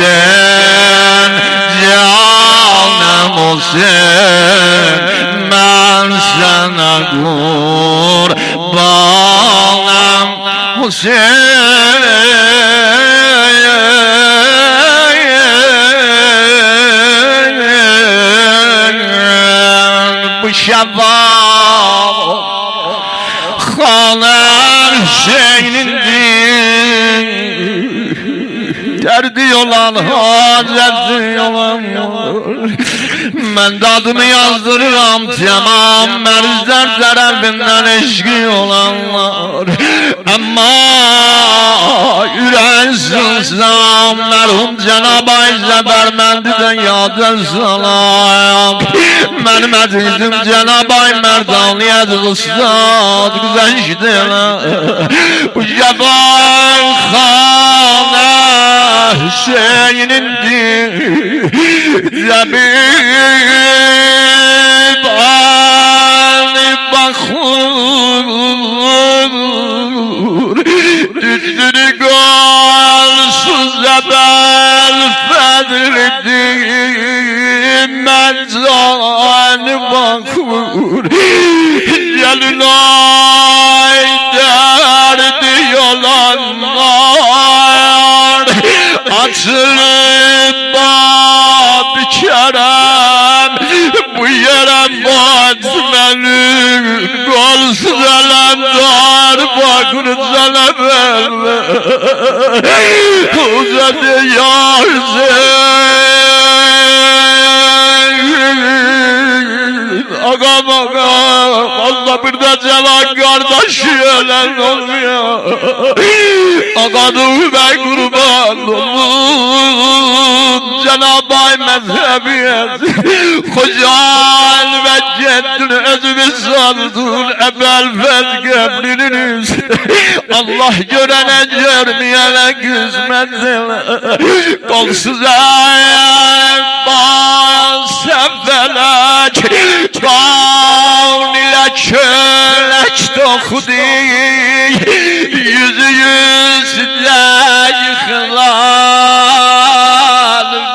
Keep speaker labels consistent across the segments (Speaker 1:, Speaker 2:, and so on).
Speaker 1: Hüseyin, canım Hüseyin, ben sana kurbanım Hüseyin. Bu şafak Haner Hüseyin'indir, derdi olan haceti olan. Ben de adını yazdırıram tamam merzler tarafinden eşki olanlar. Ama yüreğin sılsam merhum Cenab-ı Ayşe Bermendi'den yadır salam. Benim azizim Cenab-ı Ay Merdaniyet Ustad güzel iştiler. Bu şafak Hane Hüseyin'indir, Zabib Ali Bakur, Düzdürü golsuz Zebel Fedridir, Mezani Bakur, Celilay derdi yolanlar, açılıp bab kerem, bu yere batmenin golsuz alemdar Bakur Celebel uzadı yarzın. Ağam ağam Allah bir de cevan kardeşi ölen olmuyor. Ağadım ben kurban olun Cenab-ı Ay mezhebiyet Hocal ve ceddün özümü saldın Ebel fez gömrünüz Allah görene görmeyene kısmetine kolsuz ayet sefelek kavn ile çölek dokudi yüzü yüzle yıkılan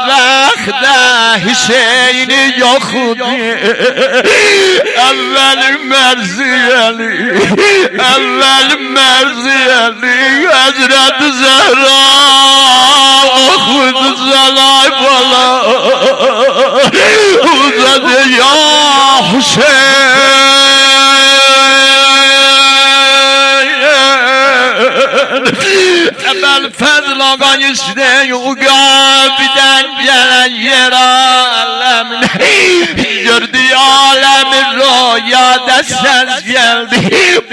Speaker 1: vekde Hüseyin'i yoktu evvel merziyeli Hazreti Zehra okudu salay bala uzadı ya Hüseyin. Ebel fezl ağan isteyu gabiden gelen yer alemine gördü alemin rüyada ses geldi.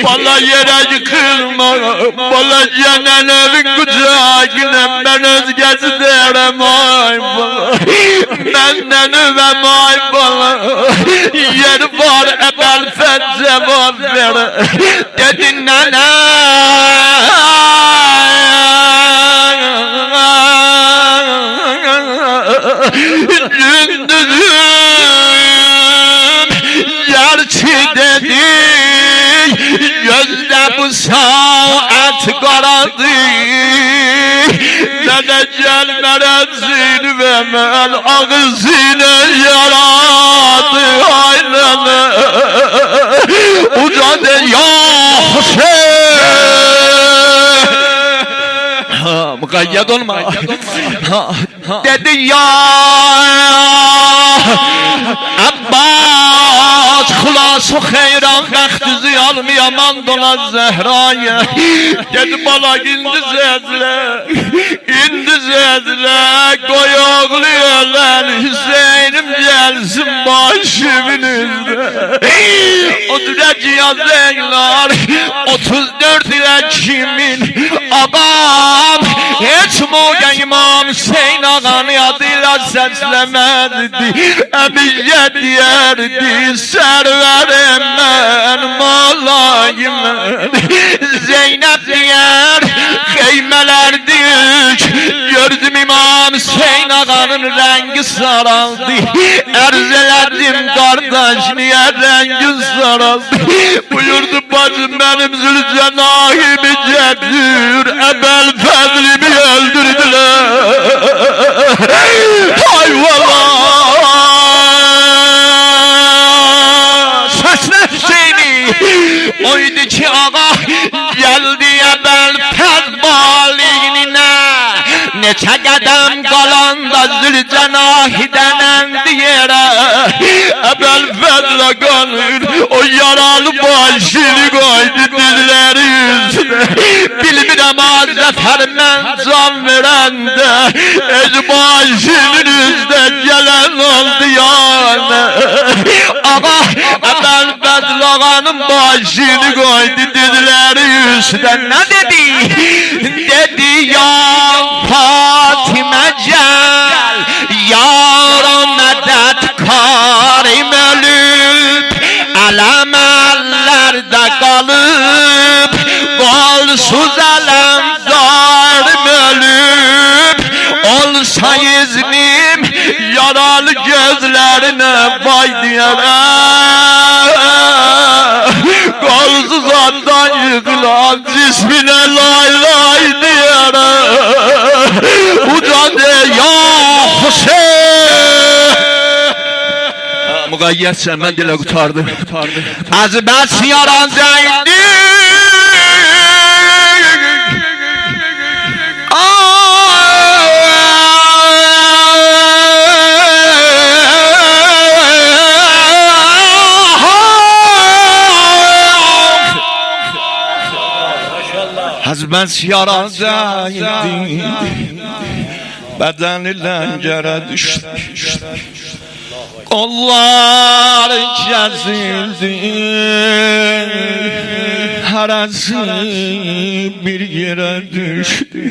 Speaker 1: Bana yere yıkılma, bana yenen evin kucağına ben özgesi derim ay bana. Benden üvem ay bana yer var ebel fezl cevap ver dedin nene gündüzüm gerçi dedi gözde bu saat karadı dede gelmere zirvemel ağzını yaradı aylını uzadı ya Hüseyin mukayyet olma dedi ya Abbas kulası xeyran bəxtizi almayaman dola Zehra'ya dedi bala indi zezle koy oğlu ölen Hüseyin'im gelsin başımın üstüne o düreciya zeylar 34 ile kimin ağam hiç muğen İmam Hüseyin ağanı adıyla seslemezdi Ebiye diyerdi serverim ben malayım Zeynep diyer keymelerdik gördüm İmam Hüseyin ağanı Leyla'nın rengi saraldı. Erzeledim kardeş niye rengin saraldı? Buyurdu bacım benim Zülcenahim'i getir, Ebel Fezlimi öldürdüler. Hay valla sesler Hüseyin'i oydu ki ağa geldi Ebel Fez baligine. Neçe qədəm qalanda Zülcenahidən endi yerə. Ebel Fezlə qanır o yaralı başını koydu dizləri üstünə. Bilmirəm Zəfər mən can verəndə öz başının üstə gələn oldu yanə. Ağa Ebel Fezlə ağanın başını koydu dizləri üstə. Ne dedi? Dedi ya Fatime gel, yara medet karim ölüp, elem ellerde kalıp, golsuz elem darım ölüp, olsa iznim yaralı gözlerine vay diyerek, golsuz attan yıkılan cismine lay lay diyerek, ucadı ya Hüseyin. Muqayyət sən mən dilə qutardım. Əzbəs yaran zəyindi. Əzbəs yaran zəyindi. Bədəni ləngərə düşdü. Kollar kesildi, herası bir yere düştü.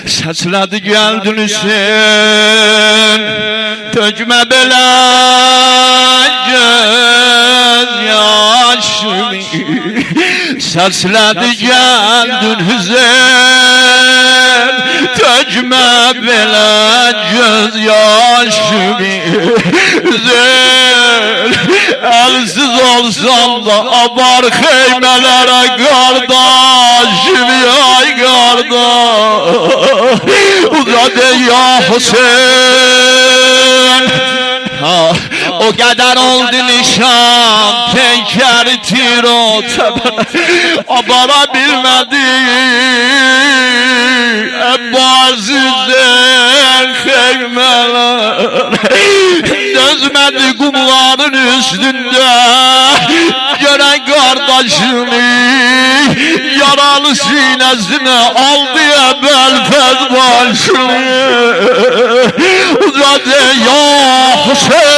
Speaker 1: Sesledi geldin Hüseyin, dökme bela göz yaşımı. Sesledi geldin Hüseyin, dökme bela göz yaşımı. Güzel, elsiz olsam da abar heymelere kardeşim ay kardeş. Uzadı ya Hüseyin. O kadar oldu nişan penker tiro abara bilmedi Ebbasi'den heymeler dözmedi kumların üstünde gören kardeşini yaralı sinesine aldı Ebel Fez başını uzadı ya Hüseyin.